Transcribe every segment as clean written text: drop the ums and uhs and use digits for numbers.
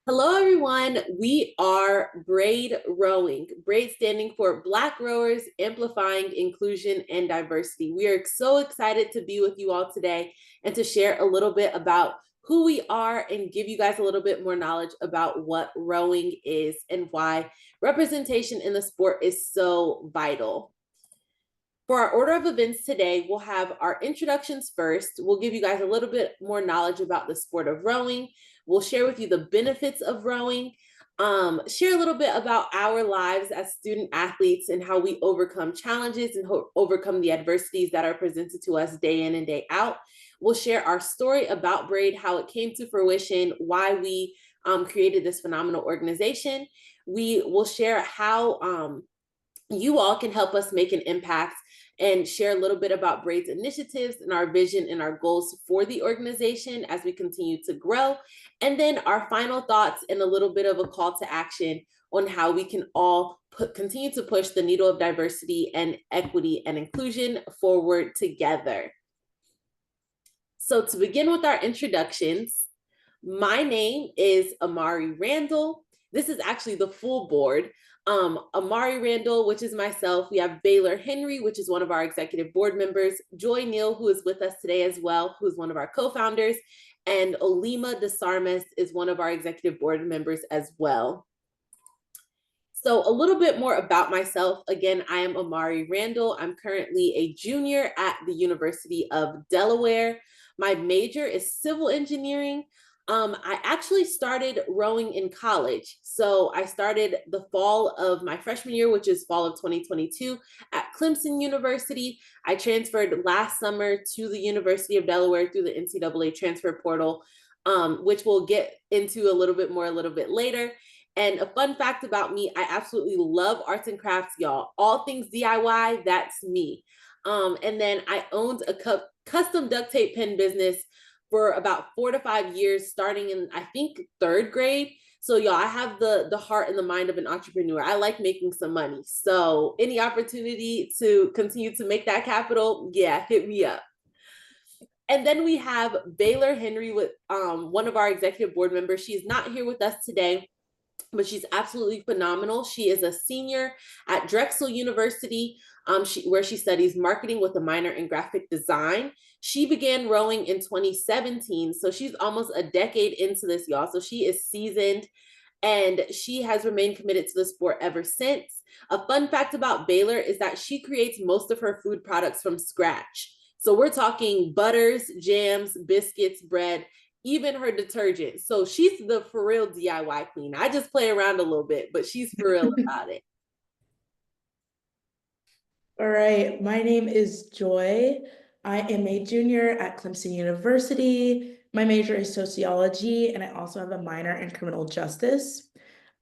Hello, everyone. We are BRAID Rowing. BRAID standing for Black Rowers, Amplifying Inclusion and Diversity. We are so excited to be with you all today and to share a little bit about who we are and give you guys a little bit more knowledge about what rowing is and why representation in the sport is so vital. For our order of events today, we'll have our introductions first. We'll give you guys a little bit more knowledge about the sport of rowing. We'll share with you the benefits of rowing, share a little bit about our lives as student athletes and how we overcome challenges and overcome the adversities that are presented to us day in and day out. We'll share our story about BRAID, how it came to fruition, why we created this phenomenal organization. We will share how you all can help us make an impact and share a little bit about BRAID's initiatives and our vision and our goals for the organization as we continue to grow. And then our final thoughts and a little bit of a call to action on how we can all continue to push the needle of diversity and equity and inclusion forward together. So to begin with our introductions, my name is Amari Randall. This is actually the full board. Amari Randall, which is myself. We have Baylor Henry, which is one of our executive board members. Joy Neal, who is with us today as well, who is one of our co-founders. And Olima DeSarmes is one of our executive board members as well. So a little bit more about myself. Again, I am Amari Randall. I'm currently a junior at the University of Delaware. My major is civil engineering. I actually started rowing in college. So I started the fall of my freshman year, which is fall of 2022 at Clemson University. I transferred last summer to the University of Delaware through the NCAA transfer portal, which we'll get into a little bit later. And a fun fact about me, I absolutely love arts and crafts, y'all. All things DIY, that's me. And then I owned a custom duct tape pen business for about 4 to 5 years, starting in, I think, 3rd grade. So y'all, I have the heart and the mind of an entrepreneur. I like making some money. So any opportunity to continue to make that capital, yeah, hit me up. And then we have Baylor Henry with one of our executive board members. She's not here with us today, but she's absolutely phenomenal. She is a senior at Drexel University, where she studies marketing with a minor in graphic design. She began rowing in 2017, so she's almost a decade into this, y'all. So she is seasoned, and she has remained committed to the sport ever since. A fun fact about Baylor is that she creates most of her food products from scratch. So we're talking butters, jams, biscuits, bread, even her detergent. So she's the for real DIY queen. I just play around a little bit, but she's for real about it. All right, my name is Joy. I am a junior at Clemson University. My major is sociology, and I also have a minor in criminal justice.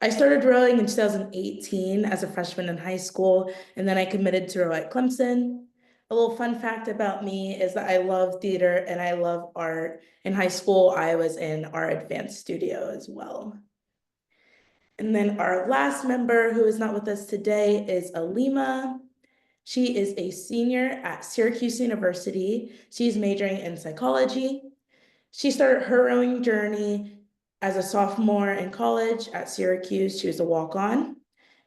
I started rowing in 2018 as a freshman in high school, and then I committed to row at Clemson. A little fun fact about me is that I love theater and I love art. In high school, I was in our advanced studio as well. And then our last member who is not with us today is Alima. She is a senior at Syracuse University. She's majoring in psychology. She started her rowing journey as a sophomore in college at Syracuse. She was a walk-on.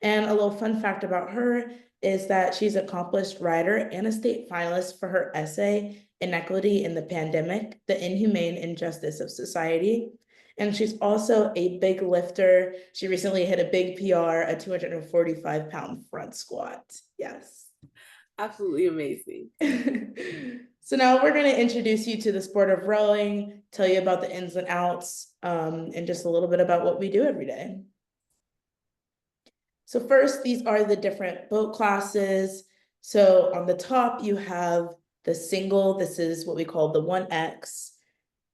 And a little fun fact about her is that she's an accomplished writer and a state finalist for her essay, Inequity in the Pandemic, the Inhumane Injustice of Society. And she's also a big lifter. She recently hit a big PR, a 245-pound front squat. Yes. Absolutely amazing. So now we're going to introduce you to the sport of rowing, tell you about the ins and outs, and just a little bit about what we do every day. So first, these are the different boat classes. So on the top, you have the single. This is what we call the 1X.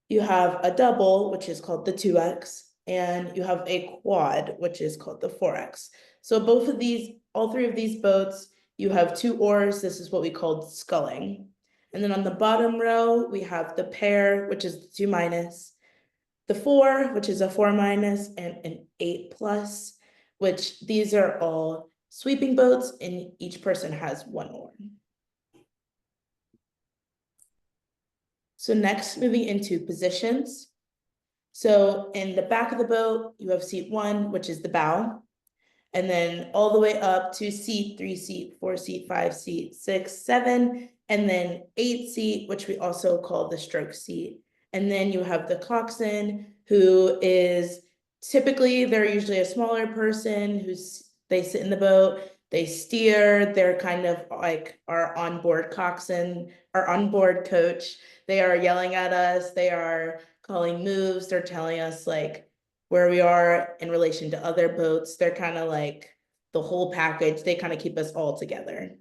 You have a double, which is called the 2X, and you have a quad, which is called the 4X. So both of these, all three of these boats, you have 2 oars. This is what we called sculling. And then on the bottom row, we have the pair, which is the 2 minus, the 4, which is a 4 minus, and an 8 plus, which these are all sweeping boats, and each person has 1 oar. So next, moving into positions. So in the back of the boat, you have seat 1, which is the bow. And then all the way up to seat 3 seat, 4 seat, 5 seat, 6, 7, and then 8 seat, which we also call the stroke seat. And then you have the coxswain, who is typically, they're usually a smaller person they sit in the boat, they steer, they're kind of like our onboard coxswain, our onboard coach. They are yelling at us, they are calling moves, they're telling us like where we are in relation to other boats. They're kind of like the whole package. They kind of keep us all together.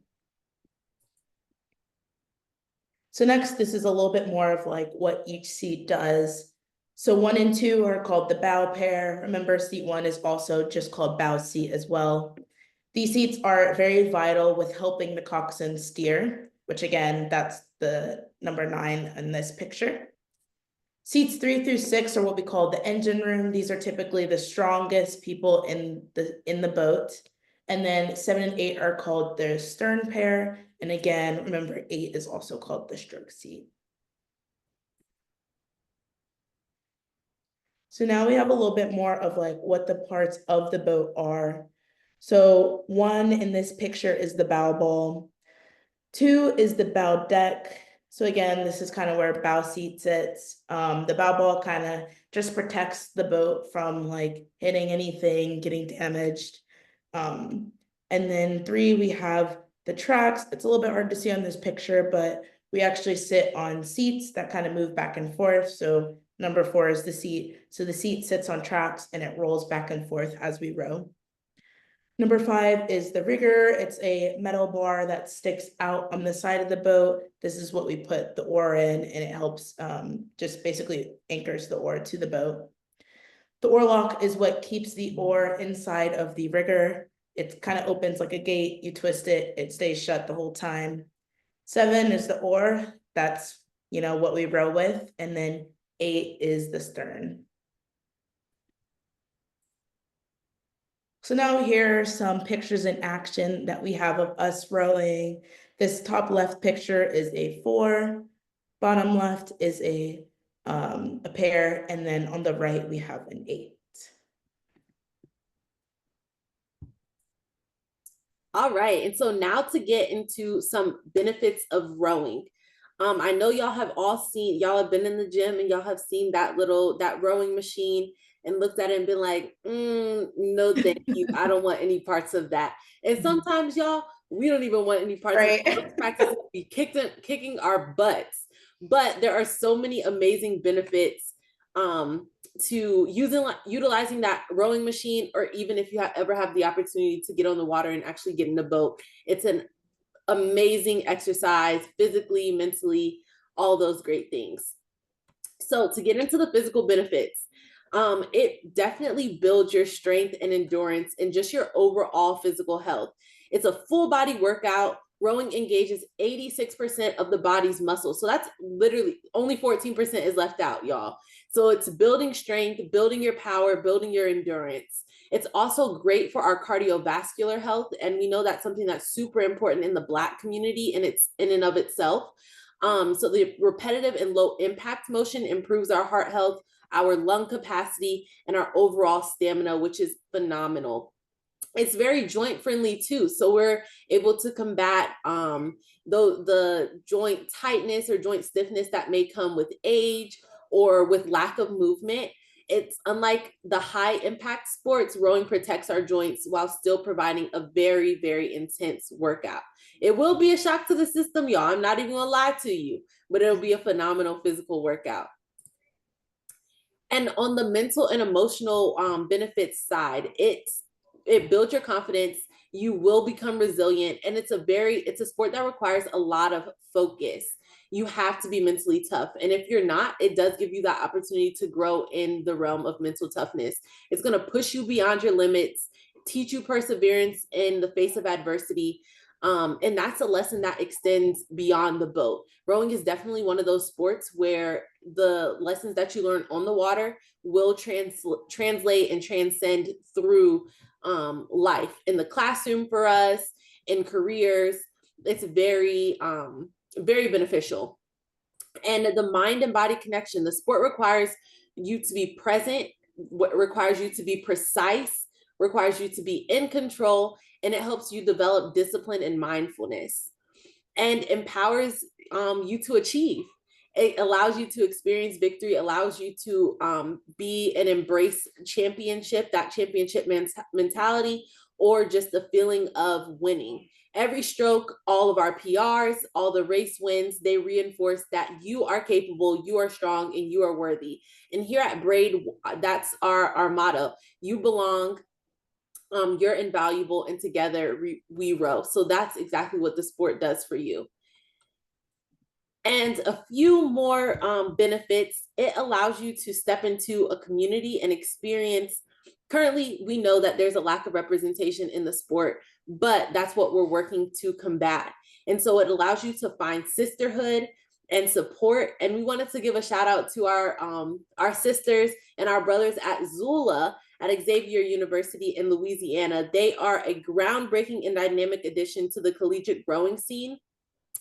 So next, this is a little bit more of like what each seat does. So 1 and 2 are called the bow pair. Remember, seat 1 is also just called bow seat as well. These seats are very vital with helping the coxswain steer, which again, that's the number 9 in this picture. Seats 3 through 6 are what we call the engine room. These are typically the strongest people in the boat. And then 7 and 8 are called the stern pair. And again, remember 8 is also called the stroke seat. So now we have a little bit more of like what the parts of the boat are. So 1 in this picture is the bow ball. 2 is the bow deck. So again, this is kind of where bow seat sits. The bow ball kind of just protects the boat from like hitting anything, getting damaged. And then 3, we have the tracks. It's a little bit hard to see on this picture, but we actually sit on seats that kind of move back and forth. So number 4 is the seat. So the seat sits on tracks and it rolls back and forth as we row. Number 5 is the rigger. It's a metal bar that sticks out on the side of the boat. This is what we put the oar in, and it helps just basically anchors the oar to the boat. The oar lock is what keeps the oar inside of the rigger. It kind of opens like a gate. You twist it, it stays shut the whole time. 7 is the oar. That's, what we row with. And then 8 is the stern. So now here are some pictures in action that we have of us rowing. This top left picture is a 4, bottom left is a pair, and then on the right we have an 8. All right, and so now to get into some benefits of rowing. I know y'all have been in the gym and y'all have seen that rowing machine and looked at it and been like, no, thank you. I don't want any parts of that. And sometimes y'all, we don't even want any parts of it. Practice be kicking our butts. But there are so many amazing benefits to utilizing that rowing machine, or even if you ever have the opportunity to get on the water and actually get in a boat. It's an amazing exercise, physically, mentally, all those great things. So to get into the physical benefits, it definitely builds your strength and endurance and just your overall physical health. It's a full body workout. Rowing engages 86% of the body's muscles. So that's literally only 14% is left out, y'all. So it's building strength, building your power, building your endurance. It's also great for our cardiovascular health. And we know that's something that's super important in the Black community, and it's in and of itself. So the repetitive and low impact motion improves our heart health, our lung capacity, and our overall stamina, which is phenomenal. It's very joint friendly too. So we're able to combat the joint tightness or joint stiffness that may come with age or with lack of movement. It's unlike the high impact sports, rowing protects our joints while still providing a very, very intense workout. It will be a shock to the system, y'all. I'm not even gonna lie to you, but it'll be a phenomenal physical workout. And on the mental and emotional benefits side, it builds your confidence. You will become resilient, and it's a sport that requires a lot of focus. You have to be mentally tough, and if you're not, it does give you that opportunity to grow in the realm of mental toughness. It's going to push you beyond your limits, teach you perseverance in the face of adversity. And that's a lesson that extends beyond the boat. Rowing is definitely one of those sports where the lessons that you learn on the water will translate and transcend through life in the classroom for us, in careers. It's very, very beneficial. And the mind and body connection, the sport requires you to be present, requires you to be precise, requires you to be in control, and it helps you develop discipline and mindfulness, and empowers you to achieve. It allows you to experience victory, allows you to be and embrace championship, that championship mentality, or just the feeling of winning. Every stroke, all of our PRs, all the race wins, they reinforce that you are capable, you are strong, and you are worthy. And here at BRAID, that's our motto: you belong, you're invaluable, and together we row. So that's exactly what the sport does for you. And a few more benefits: it allows you to step into a community and experience. Currently, we know that there's a lack of representation in the sport, but that's what we're working to combat. And so it allows you to find sisterhood and support. And we wanted to give a shout out to our sisters and our brothers at Zula at Xavier University in Louisiana. They are a groundbreaking and dynamic addition to the collegiate rowing scene,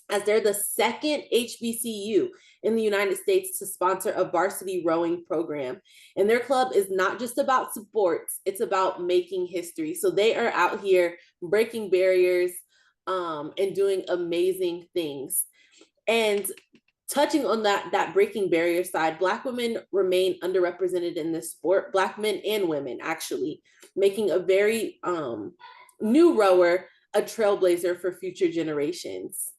as they're the second HBCU in the United States to sponsor a varsity rowing program. And their club is not just about sports, it's about making history. So they are out here breaking barriers and doing amazing things. And touching on that breaking barrier side, Black women remain underrepresented in this sport, Black men and women actually, making a very new rower a trailblazer for future generations.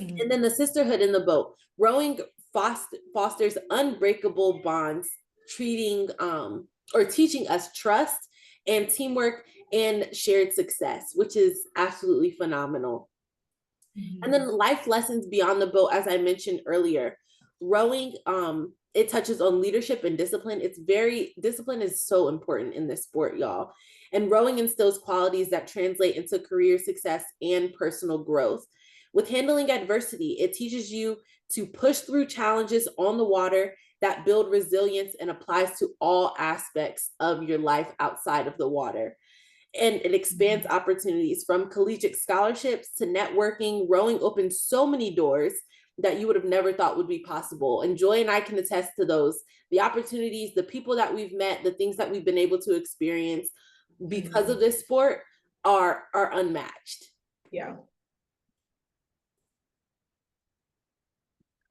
Mm-hmm. And then the sisterhood in the boat. Rowing fosters unbreakable bonds, treating or teaching us trust and teamwork and shared success, which is absolutely phenomenal. Mm-hmm. And then life lessons beyond the boat, as I mentioned earlier. Rowing, it touches on leadership and discipline. Discipline is so important in this sport, y'all. And rowing instills qualities that translate into career success and personal growth. With handling adversity, it teaches you to push through challenges on the water that build resilience and applies to all aspects of your life outside of the water. And it expands opportunities from collegiate scholarships to networking. Rowing opens so many doors that you would have never thought would be possible. And Joy and I can attest to those. The opportunities, the people that we've met, the things that we've been able to experience because of this sport are unmatched. Yeah.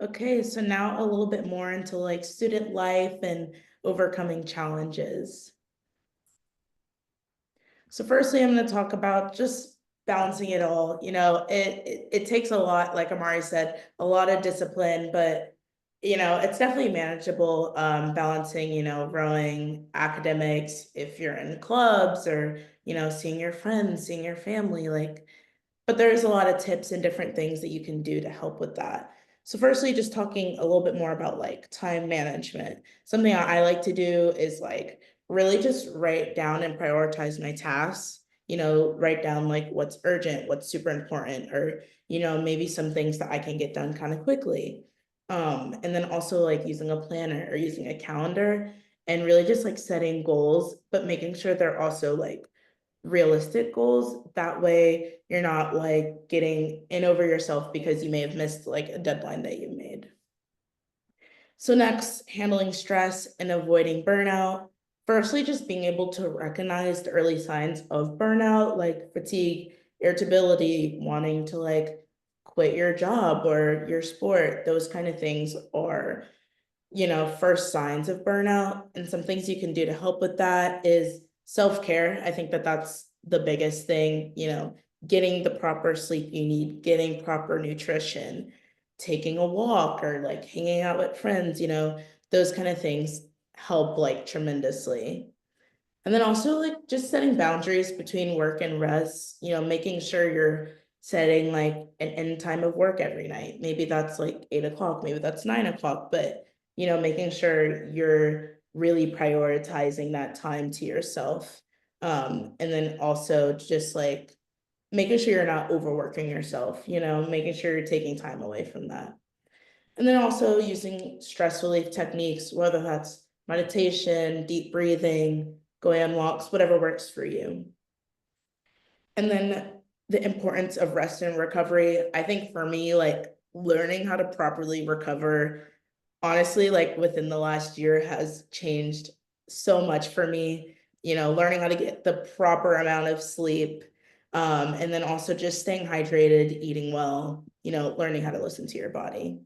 Okay, so now a little bit more into like student life and overcoming challenges. So firstly, I'm going to talk about just balancing it all. You know, it takes a lot, like Amari said, a lot of discipline, but you know, it's definitely manageable, balancing, you know, rowing, academics, if you're in clubs, or, you know, seeing your friends, seeing your family, like, but there's a lot of tips and different things that you can do to help with that. So firstly, just talking a little bit more about like time management. Something I like to do is like really just write down and prioritize my tasks, you know, write down like what's urgent, what's super important, or, you know, maybe some things that I can get done kind of quickly. And then also like using a planner or using a calendar and really just like setting goals, but making sure they're also like realistic goals. That way you're not like getting in over yourself because you may have missed like a deadline that you made. So next, handling stress and avoiding burnout. Firstly, just being able to recognize the early signs of burnout, like fatigue, irritability, wanting to like quit your job or your sport. Those kind of things are, you know, first signs of burnout. And some things you can do to help with that is self-care. I think that that's the biggest thing, you know, getting the proper sleep you need, getting proper nutrition, taking a walk, or like hanging out with friends, you know, those kind of things help like tremendously. And then also like just setting boundaries between work and rest, you know, making sure you're setting like an end time of work every night. Maybe that's like 8 o'clock, maybe that's 9 o'clock, but you know, making sure you're really prioritizing that time to yourself. And then also just like making sure you're not overworking yourself, you know, making sure you're taking time away from that. And then also using stress relief techniques, whether that's meditation, deep breathing, going on walks, whatever works for you. And then the importance of rest and recovery. I think for me, like learning how to properly recover honestly, like within the last year has changed so much for me, learning how to get the proper amount of sleep. And then also just staying hydrated, eating well, learning how to listen to your body.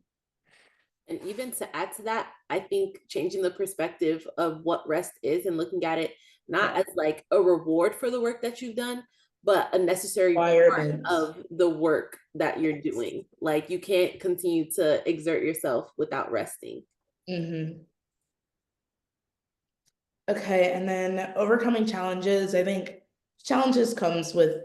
And even to add to that, I think changing the perspective of what rest is and looking at it not Yeah. as like a reward for the work that you've done, but a necessary part Environment. of the work that you're doing. Like you can't continue to exert yourself without resting. Hmm. Okay, and then overcoming challenges. I think challenges comes with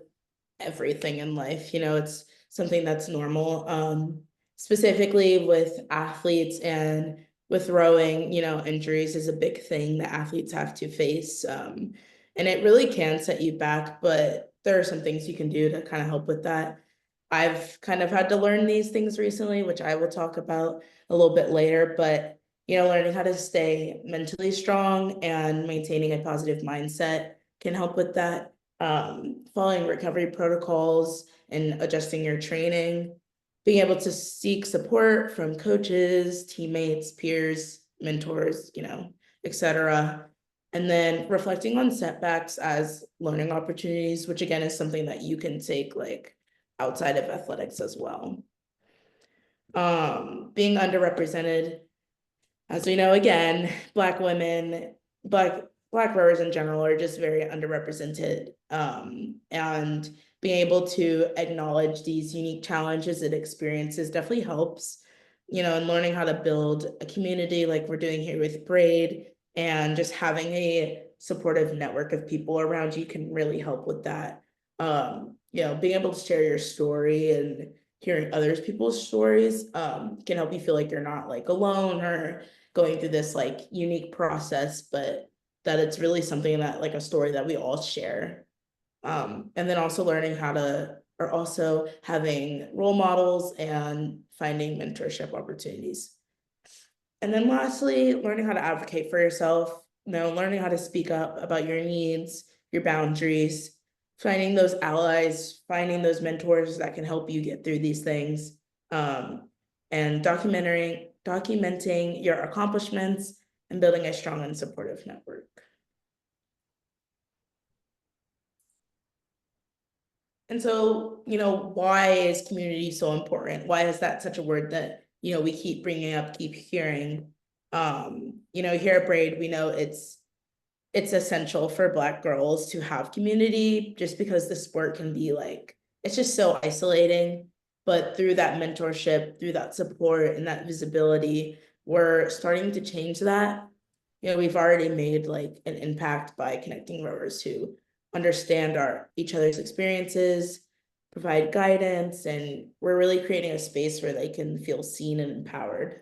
everything in life. It's something that's normal. Specifically with athletes and with rowing, injuries is a big thing that athletes have to face. And it really can set you back, but there are some things you can do to kind of help with that. I've kind of had to learn these things recently, which I will talk about a little bit later, but learning how to stay mentally strong and maintaining a positive mindset can help with that. Following recovery protocols and adjusting your training, being able to seek support from coaches, teammates, peers, mentors, etc. And then reflecting on setbacks as learning opportunities, which again is something that you can take like outside of athletics as well. Being underrepresented, as we know, again, Black women, Black rowers in general are just very underrepresented. And being able to acknowledge these unique challenges and experiences definitely helps, and learning how to build a community like we're doing here with BRAID, and just having a supportive network of people around you can really help with that. Being able to share your story and hearing others people's stories can help you feel like you're not like alone or going through this like unique process, but that it's really something that like a story that we all share. And then also learning how to, or also having role models and finding mentorship opportunities. And then lastly, learning how to advocate for yourself, learning how to speak up about your needs, your boundaries, finding those allies, finding those mentors that can help you get through these things, and documenting your accomplishments and building a strong and supportive network. And so, why is community so important? Why is that such a word that, we keep bringing up, keep hearing? Here at BRAID, we know it's essential for Black girls to have community just because the sport can be like, it's just so isolating. But through that mentorship, through that support and that visibility, we're starting to change that. We've already made like an impact by connecting rowers who understand each other's experiences, provide guidance, and we're really creating a space where they can feel seen and empowered.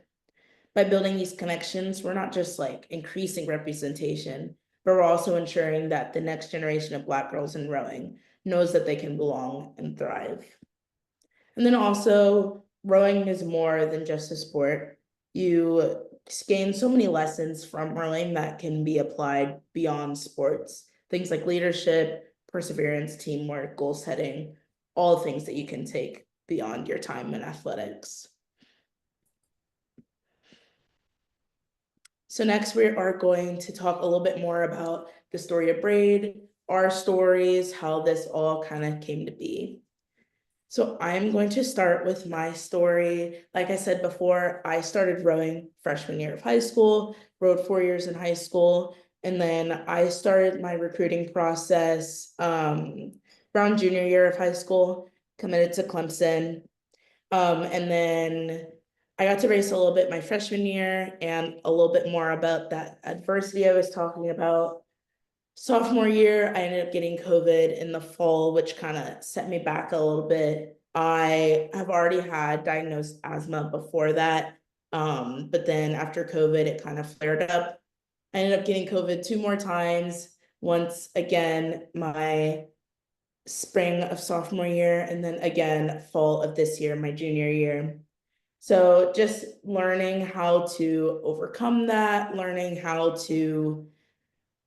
By building these connections, we're not just like increasing representation, but we're also ensuring that the next generation of Black girls in rowing knows that they can belong and thrive. And then also, rowing is more than just a sport. You gain so many lessons from rowing that can be applied beyond sports. Things like leadership, perseverance, teamwork, goal setting, all things that you can take beyond your time in athletics. So next we are going to talk a little bit more about the story of BRAID, our stories, how this all kind of came to be. So I'm going to start with my story. Like I said before, I started rowing freshman year of high school, rowed 4 years in high school, and then I started my recruiting process around junior year of high school, committed to Clemson. And then I got to race a little bit my freshman year and a little bit more about that adversity I was talking about. Sophomore year, I ended up getting COVID in the fall, which kind of set me back a little bit. I have already had diagnosed asthma before that. But then after COVID, it kind of flared up. I ended up getting COVID 2 more times. Once again, my spring of sophomore year, and then again, fall of this year, my junior year. So just learning how to overcome that, learning how to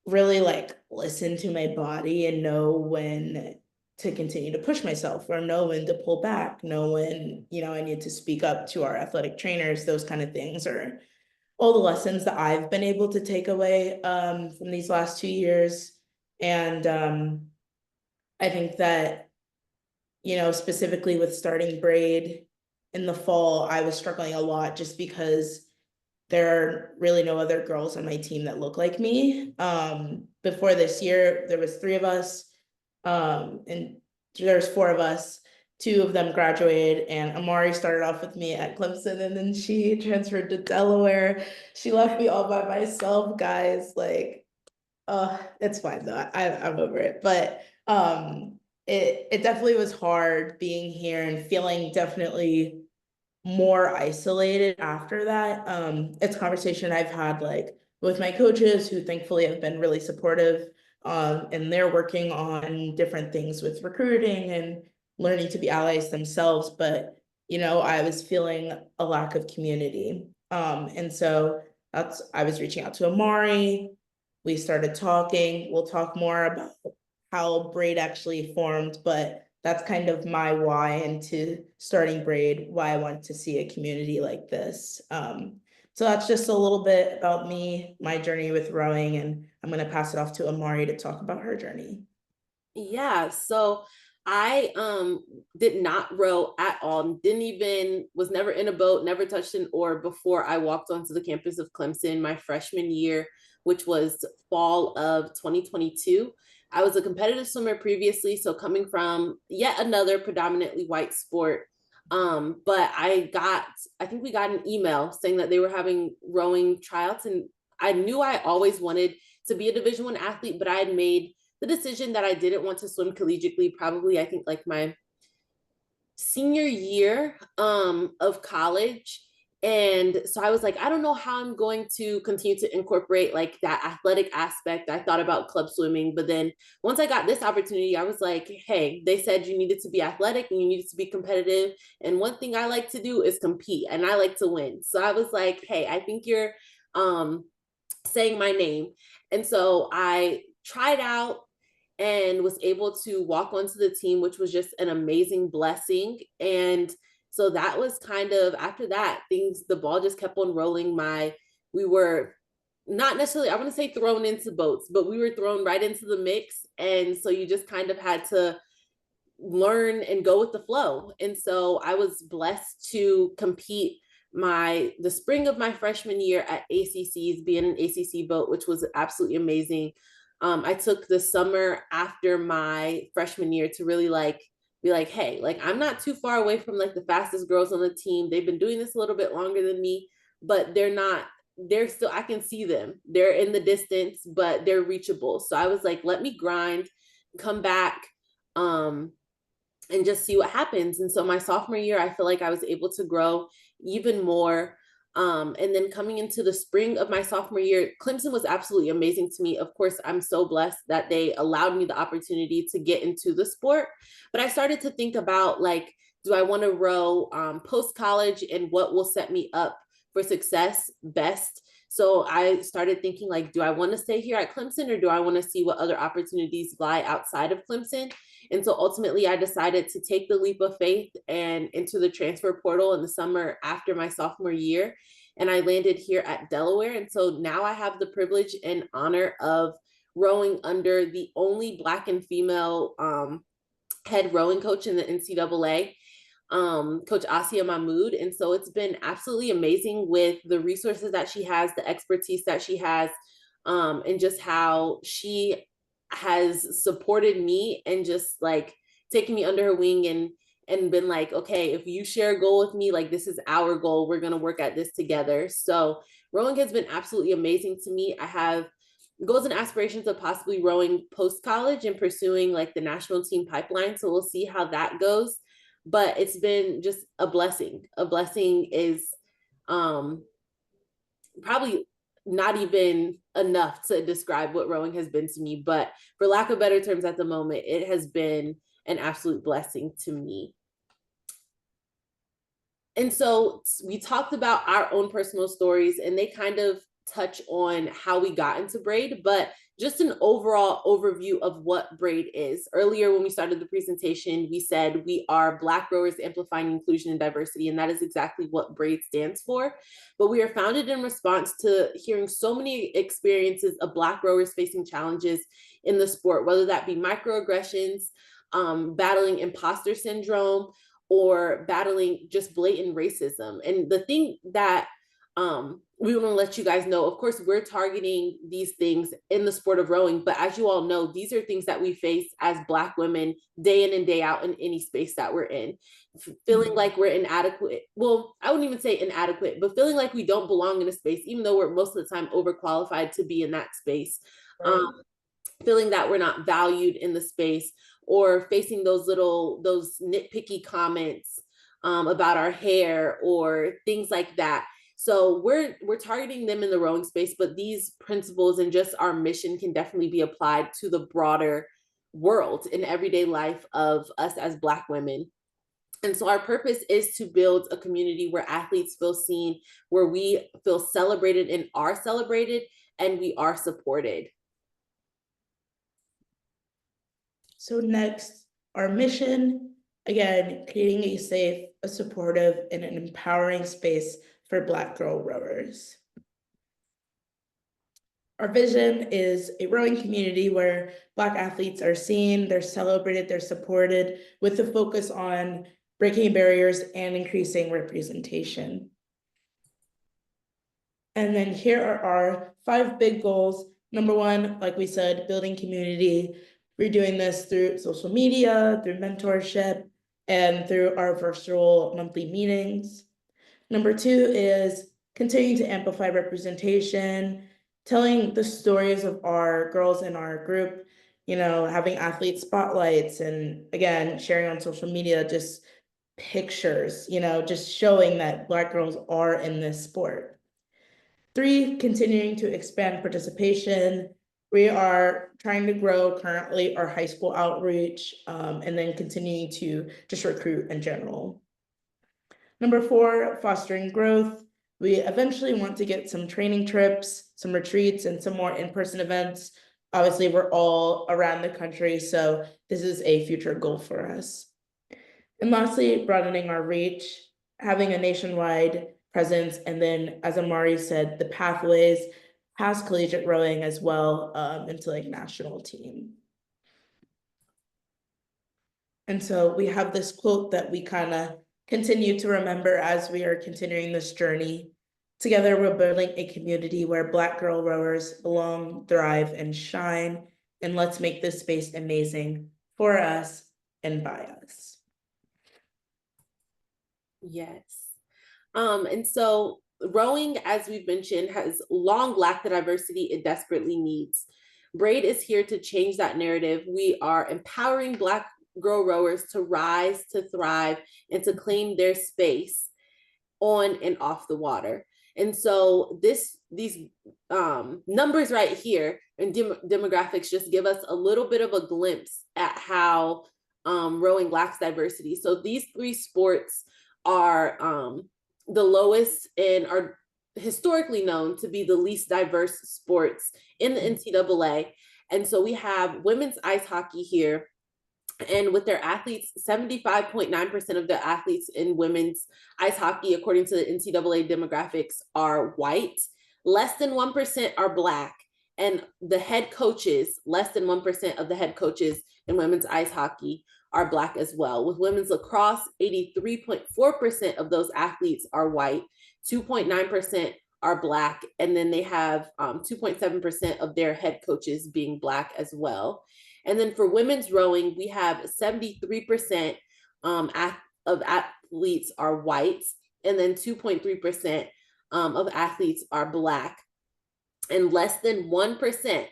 really like listen to my body and know when to continue to push myself or know when to pull back, know when, I need to speak up to our athletic trainers, those kind of things are all the lessons that I've been able to take away from these last 2 years. And I think that, specifically with starting braid in the fall, I was struggling a lot just because there are really no other girls on my team that look like me. Before this year, there was 3 of us, and there's 4 of us. 2 of them graduated, and Amari started off with me at Clemson, and then she transferred to Delaware. She left me all by myself, guys. Like, it's fine though. I'm over it. But it definitely was hard being here and feeling definitely more isolated after that. It's a conversation I've had like with my coaches who thankfully have been really supportive. And they're working on different things with recruiting and learning to be allies themselves. But, I was feeling a lack of community. And so I was reaching out to Amari. We started talking. We'll talk more about how Braid actually formed, but that's kind of my why into starting Braid, why I want to see a community like this. So that's just a little bit about me, my journey with rowing, and I'm going to pass it off to Amari to talk about her journey. Yeah, so I did not row at all. Didn't even was never in a boat, never touched an oar before I walked onto the campus of Clemson my freshman year, which was fall of 2022. I was a competitive swimmer previously, so coming from yet another predominantly white sport. But I think we got an email saying that they were having rowing tryouts, and I knew I always wanted to be a Division I athlete, but I had made the decision that I didn't want to swim collegiately, probably I think like my senior year of college. And so I was like, I don't know how I'm going to continue to incorporate like that athletic aspect. I thought about club swimming, but then once I got this opportunity, I was like, hey, they said you needed to be athletic and you needed to be competitive. And one thing I like to do is compete and I like to win. So I was like, hey, I think you're saying my name. And so I tried out and was able to walk onto the team, which was just an amazing blessing. And so that was kind of after that, the ball just kept on rolling. We were not necessarily, I wouldn't say thrown into boats, but we were thrown right into the mix. And so you just kind of had to learn and go with the flow. And so I was blessed to compete the spring of my freshman year at ACC's, being an ACC boat, which was absolutely amazing. I took the summer after my freshman year to really be like, hey, like I'm not too far away from like the fastest girls on the team. They've been doing this a little bit longer than me, but they're still, I can see them. They're in the distance, but they're reachable. So I was like, let me grind, come back, and just see what happens. And so my sophomore year, I feel like I was able to grow even more. And then coming into the spring of my sophomore year, Clemson was absolutely amazing to me. Of course, I'm so blessed that they allowed me the opportunity to get into the sport. But I started to think about like, do I want to row post college and what will set me up for success best? So I started thinking like, do I want to stay here at Clemson or do I want to see what other opportunities lie outside of Clemson? And so ultimately, I decided to take the leap of faith and enter the transfer portal in the summer after my sophomore year. And I landed here at Delaware. And so now I have the privilege and honor of rowing under the only Black and female head rowing coach in the NCAA, Coach Asia Mahmood. And so it's been absolutely amazing with the resources that she has, the expertise that she has, and just how she has supported me and just like taken me under her wing and been like, okay, if you share a goal with me, like this is our goal, we're going to work at this together. So rowing has been absolutely amazing to me. I have goals and aspirations of possibly rowing post college and pursuing like the national team pipeline, so we'll see how that goes. But it's been just a blessing. A blessing is probably not even enough to describe what rowing has been to me, but for lack of better terms at the moment, it has been an absolute blessing to me. And so we talked about our own personal stories and they kind of touch on how we got into braid, but just an overall overview of what BRAID is. Earlier, when we started the presentation, we said we are Black Rowers Amplifying Inclusion and Diversity, and that is exactly what BRAID stands for. But we are founded in response to hearing so many experiences of Black rowers facing challenges in the sport, whether that be microaggressions, battling imposter syndrome, or battling just blatant racism. And the thing that we want to let you guys know, of course, we're targeting these things in the sport of rowing, but as you all know, these are things that we face as Black women day in and day out in any space that we're in. Feeling like we're inadequate. Well, I wouldn't even say inadequate, but feeling like we don't belong in a space, even though we're most of the time overqualified to be in that space. Right. Feeling that we're not valued in the space, or facing those nitpicky comments about our hair or things like that. So we're targeting them in the rowing space, but these principles and just our mission can definitely be applied to the broader world in everyday life of us as Black women. And so our purpose is to build a community where athletes feel seen, where we feel celebrated and are celebrated, and we are supported. So next, our mission, again, creating a safe, a supportive, and an empowering space for Black girl rowers. Our vision is a rowing community where Black athletes are seen, they're celebrated, they're supported, with a focus on breaking barriers and increasing representation. And then here are our 5 big goals. Number 1, like we said, building community. We're doing this through social media, through mentorship, and through our virtual monthly meetings. Number 2 is continuing to amplify representation, telling the stories of our girls in our group, having athlete spotlights, and again, sharing on social media, just pictures, just showing that Black girls are in this sport. 3, continuing to expand participation. We are trying to grow currently our high school outreach, and then continuing to just recruit in general. Number 4, fostering growth. We eventually want to get some training trips, some retreats, and some more in-person events. Obviously, we're all around the country, so this is a future goal for us. And lastly, broadening our reach, having a nationwide presence, and then, as Amari said, the pathways past collegiate rowing as well, into like national team. And so we have this quote that we kind of continue to remember as we are continuing this journey. Together, we're building a community where Black girl rowers belong, thrive, and shine. And let's make this space amazing for us and by us. Yes. And so rowing, as we've mentioned, has long lacked the diversity it desperately needs. BRAID is here to change that narrative. We are empowering Black girl rowers to rise, to thrive, and to claim their space on and off the water. And so these numbers right here and demographics just give us a little bit of a glimpse at how rowing lacks diversity. So these 3 sports are the lowest and are historically known to be the least diverse sports in the NCAA. And so we have women's ice hockey here. And with their athletes, 75.9% of the athletes in women's ice hockey, according to the NCAA demographics, are white. Less than 1% are Black. And the head coaches, less than 1% of the head coaches in women's ice hockey are Black as well. With women's lacrosse, 83.4% of those athletes are white, 2.9% are Black, and then they have 2.7% of their head coaches being Black as well. And then for women's rowing, we have 73% of athletes are white, and then 2.3% of athletes are Black, and less than 1%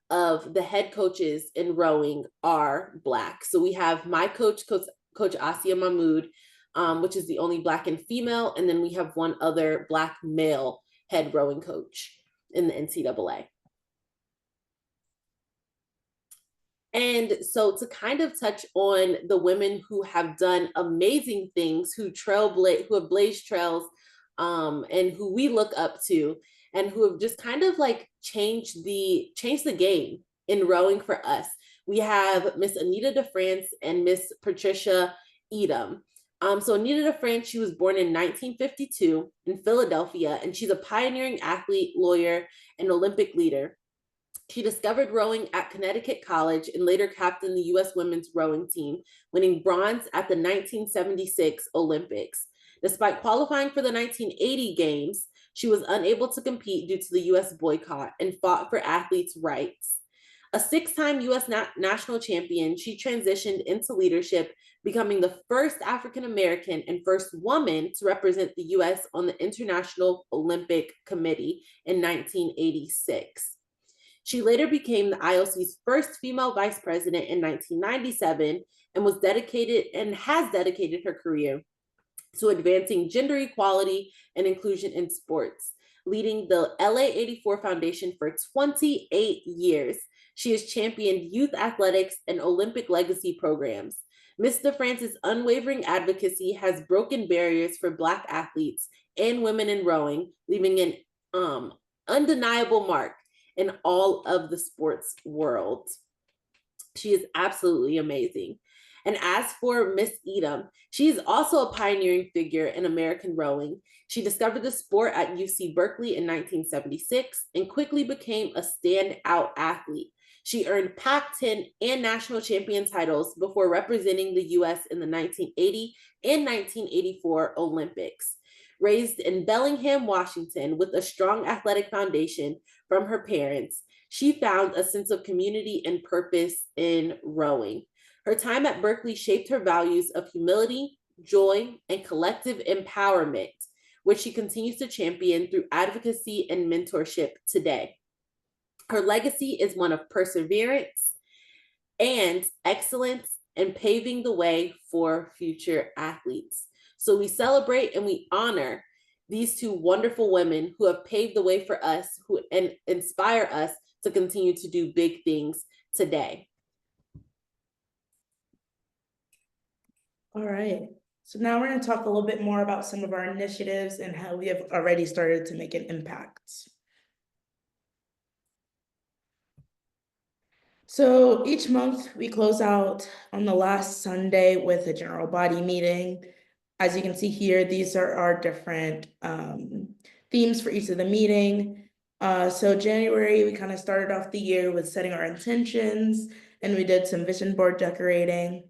of the head coaches in rowing are Black. So we have my coach Asia Mahmood, which is the only Black and female, and then we have one other Black male head rowing coach in the NCAA. And so to kind of touch on the women who have done amazing things, who have blazed trails, and who we look up to, and who have just kind of like changed the game in rowing for us. We have Miss Anita DeFrance and Miss Patricia Edom. So Anita DeFrance, she was born in 1952 in Philadelphia, and she's a pioneering athlete, lawyer, and Olympic leader. She discovered rowing at Connecticut College and later captained the U.S. women's rowing team, winning bronze at the 1976 Olympics. Despite qualifying for the 1980 Games, she was unable to compete due to the U.S. boycott and fought for athletes' rights. A six-time U.S. national champion, she transitioned into leadership, becoming the first African American and first woman to represent the U.S. on the International Olympic Committee in 1986. She later became the IOC's first female vice president in 1997 and has dedicated her career to advancing gender equality and inclusion in sports, leading the LA84 Foundation for 28 years. She has championed youth athletics and Olympic legacy programs. Ms. DeFrance's unwavering advocacy has broken barriers for Black athletes and women in rowing, leaving an undeniable mark in all of the sports world. She is absolutely amazing. And as for Miss Edom, she is also a pioneering figure in American rowing. She discovered the sport at UC Berkeley in 1976 and quickly became a standout athlete. She earned Pac-10 and national champion titles before representing the U.S. in the 1980 and 1984 Olympics. Raised in Bellingham, Washington, with a strong athletic foundation from her parents, she found a sense of community and purpose in rowing. Her time at Berkeley shaped her values of humility, joy, and collective empowerment, which she continues to champion through advocacy and mentorship today. Her legacy is one of perseverance and excellence and paving the way for future athletes. So we celebrate and we honor these two wonderful women who have paved the way for us and inspire us to continue to do big things today. All right. So now we're going to talk a little bit more about some of our initiatives and how we have already started to make an impact. So each month we close out on the last Sunday with a general body meeting. As you can see here, these are our different themes for each of the meeting. So January, we kind of started off the year with setting our intentions, and we did some vision board decorating.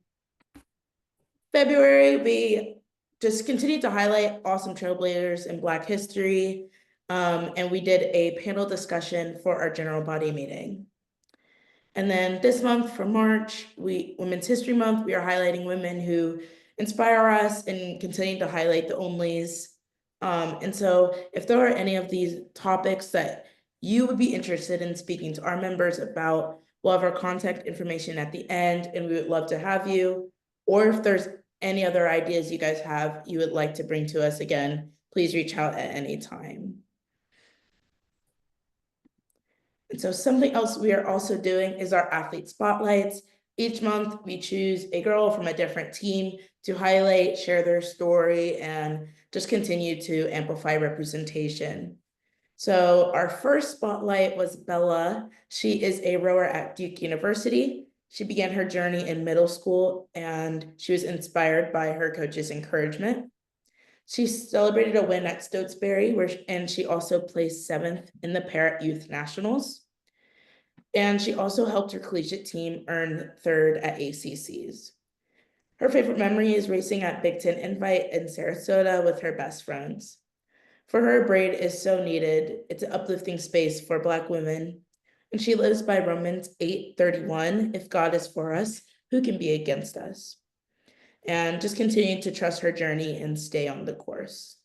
February, we just continued to highlight awesome trailblazers in Black history, and we did a panel discussion for our general body meeting. And then this month for March, Women's History Month, we are highlighting women who inspire us and continue to highlight the onlys. And so if there are any of these topics that you would be interested in speaking to our members about, we'll have our contact information at the end, and we would love to have you. Or if there's any other ideas you guys have you would like to bring to us, again, please reach out at any time. And so something else we are also doing is our athlete spotlights. Each month we choose a girl from a different team to highlight, share their story, and just continue to amplify representation. So our first spotlight was Bella. She is a rower at Duke University. She began her journey in middle school, and she was inspired by her coach's encouragement. She celebrated a win at Stotesbury, and she also placed 7th in the Parrot Youth Nationals. And she also helped her collegiate team earn 3rd at ACCs. Her favorite memory is racing at Big Ten Invite in Sarasota with her best friends. For her, BRAID is so needed. It's an uplifting space for Black women. And she lives by Romans 8:31, if God is for us, who can be against us? And just continue to trust her journey and stay on the course.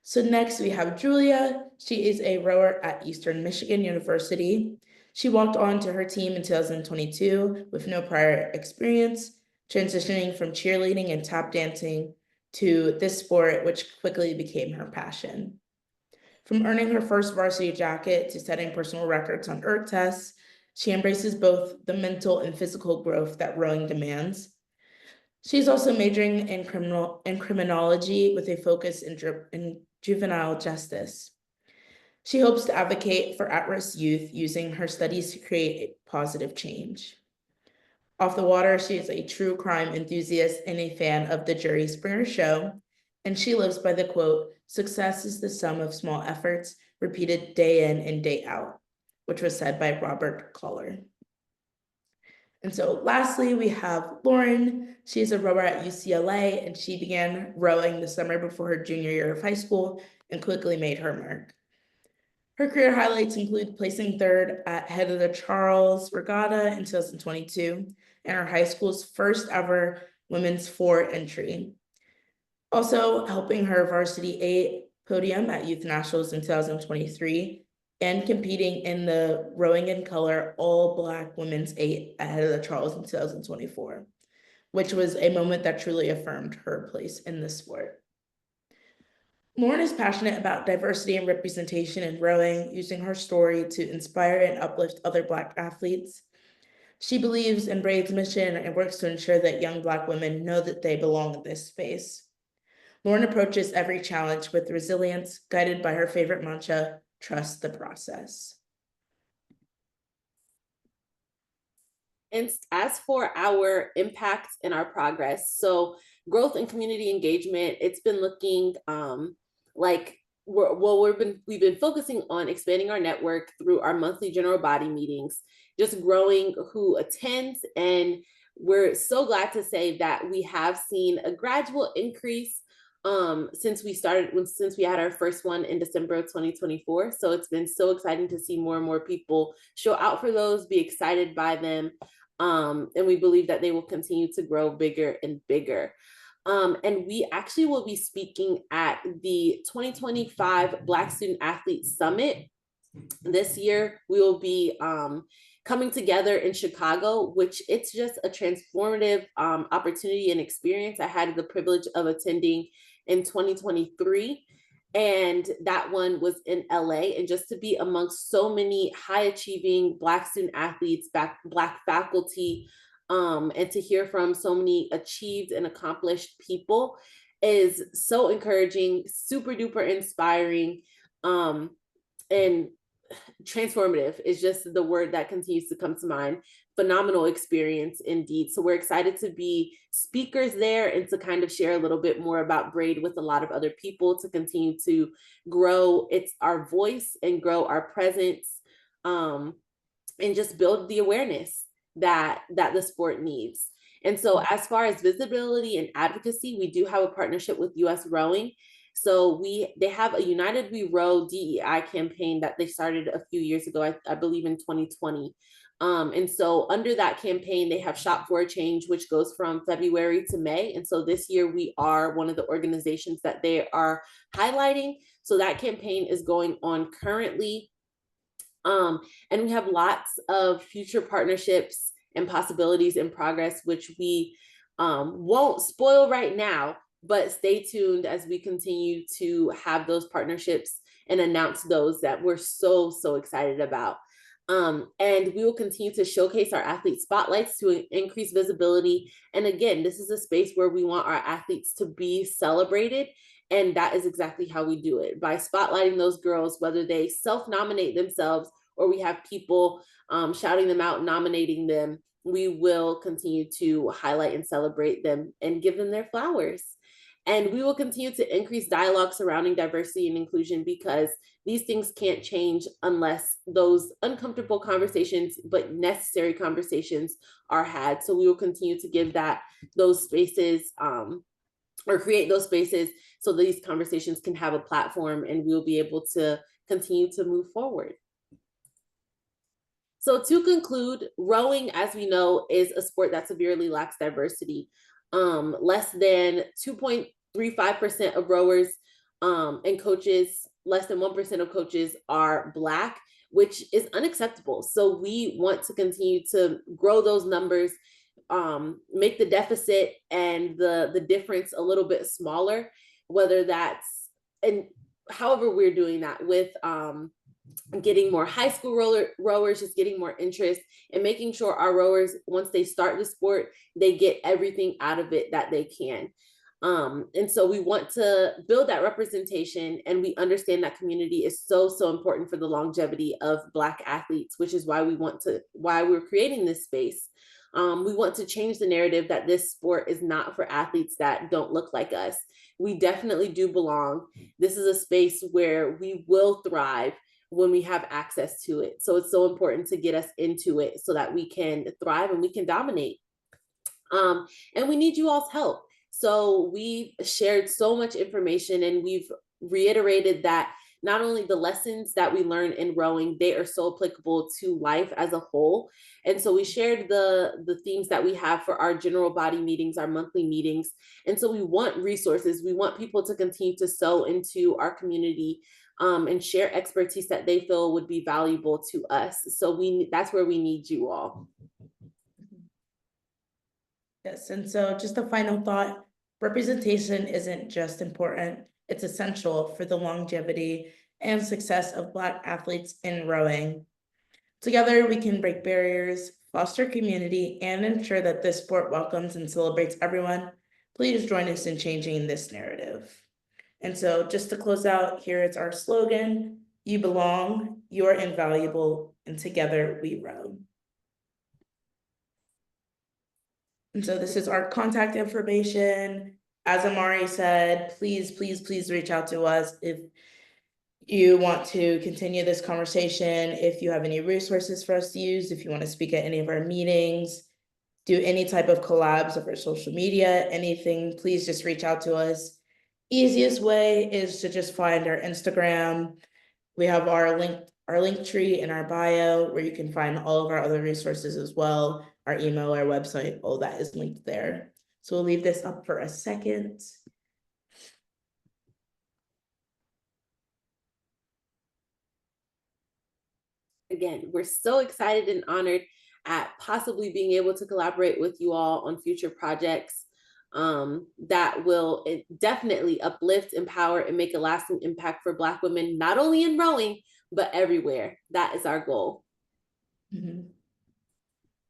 So next we have Julia. She is a rower at Eastern Michigan University. She walked on to her team in 2022 with no prior experience, transitioning from cheerleading and tap dancing to this sport, which quickly became her passion. From earning her first varsity jacket to setting personal records on ERG tests, she embraces both the mental and physical growth that rowing demands. She's also majoring in criminology with a focus in juvenile justice. She hopes to advocate for at-risk youth using her studies to create positive change. Off the water, she is a true crime enthusiast and a fan of the Jerry Springer Show, and she lives by the quote, "Success is the sum of small efforts repeated day in and day out," which was said by Robert Collar. And so lastly, we have Lauren. She is a rower at UCLA, and she began rowing the summer before her junior year of high school and quickly made her mark. Her career highlights include placing third at Head of the Charles Regatta in 2022 and her high school's first ever women's 4 entry. Also helping her varsity 8 podium at Youth Nationals in 2023 and competing in the rowing in color all Black women's 8 at Head of the Charles in 2024, which was a moment that truly affirmed her place in the sport. Lauren is passionate about diversity and representation in rowing, using her story to inspire and uplift other Black athletes. She believes in BRAID's mission and works to ensure that young Black women know that they belong in this space. Lauren approaches every challenge with resilience, guided by her favorite mantra, "Trust the process." And as for our impact and our progress, so growth and community engagement, it's been looking like we've been focusing on expanding our network through our monthly general body meetings, just growing who attends, and we're so glad to say that we have seen a gradual increase since we had our first one in December of 2024. So it's been so exciting to see more and more people show out for those, be excited by them, and we believe that they will continue to grow bigger and bigger. And we actually will be speaking at the 2025 Black Student Athlete Summit. This year, we will be coming together in Chicago, which it's just a transformative opportunity and experience. I had the privilege of attending in 2023, and that one was in LA. And just to be amongst so many high achieving Black student athletes, Black faculty, and to hear from so many achieved and accomplished people is so encouraging, super duper inspiring, and transformative is just the word that continues to come to mind. Phenomenal experience indeed. So we're excited to be speakers there and to kind of share a little bit more about BRAID with a lot of other people to continue to grow our voice and grow our presence, and just build the awareness that the sport needs. And so as far as visibility and advocacy, we do have a partnership with US Rowing. So they have a United We Row DEI campaign that they started a few years ago, I believe in 2020. And so under that campaign, they have Shop for a Change, which goes from February to May. And so this year we are one of the organizations that they are highlighting. So that campaign is going on currently. And we have lots of future partnerships and possibilities in progress, which we won't spoil right now, but stay tuned as we continue to have those partnerships and announce those that we're so, so excited about. And we will continue to showcase our athlete spotlights to increase visibility. And again, this is a space where we want our athletes to be celebrated. And that is exactly how we do it, by spotlighting those girls, whether they self-nominate themselves or we have people shouting them out, nominating them. We will continue to highlight and celebrate them and give them their flowers. And we will continue to increase dialogue surrounding diversity and inclusion, because these things can't change unless those uncomfortable conversations, but necessary conversations, are had. So we will continue to give those spaces, or create those spaces so these conversations can have a platform and we'll be able to continue to move forward. So to conclude, rowing, as we know, is a sport that severely lacks diversity. Less than 2.35% of rowers and coaches, less than 1% of coaches are Black, which is unacceptable. So we want to continue to grow those numbers, make the deficit and the difference a little bit smaller, whether that's, and however we're doing that with getting more high school rowers, just getting more interest and making sure our rowers, once they start the sport, they get everything out of it that they can. And so we want to build that representation, and we understand that community is so, so important for the longevity of Black athletes, which is why we're creating this space. We want to change the narrative that this sport is not for athletes that don't look like us. We definitely do belong. This is a space where we will thrive when we have access to it. So it's so important to get us into it so that we can thrive and we can dominate. And we need you all's help. So we shared so much information, and we've reiterated that not only the lessons that we learn in rowing, they are so applicable to life as a whole. And so we shared the themes that we have for our general body meetings, our monthly meetings. And so we want resources. We want people to continue to sow into our community, and share expertise that they feel would be valuable to us. So that's where we need you all. Yes, and so just a final thought, representation isn't just important, it's essential for the longevity and success of Black athletes in rowing. Together, we can break barriers, foster community, and ensure that this sport welcomes and celebrates everyone. Please join us in changing this narrative. And so just to close out, here is our slogan, you belong, you are invaluable, and together we row. And so this is our contact information. As Amari said, please, please, please reach out to us if you want to continue this conversation, if you have any resources for us to use, if you want to speak at any of our meetings, do any type of collabs of our social media, anything, please just reach out to us. Easiest way is to just find our Instagram. We have our link tree in our bio where you can find all of our other resources as well. Our email, our website, all that is linked there. So we'll leave this up for a second. Again, we're so excited and honored at possibly being able to collaborate with you all on future projects that will definitely uplift, empower, and make a lasting impact for Black women, not only in rowing, but everywhere. That is our goal. Mm-hmm.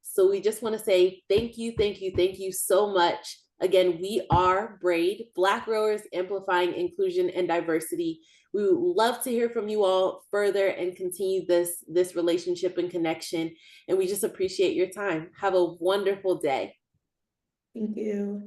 So we just want to say thank you, thank you, thank you so much. Again, we are BRAID, Black Rowers Amplifying Inclusion and Diversity. We would love to hear from you all further and continue this relationship and connection. And we just appreciate your time. Have a wonderful day. Thank you.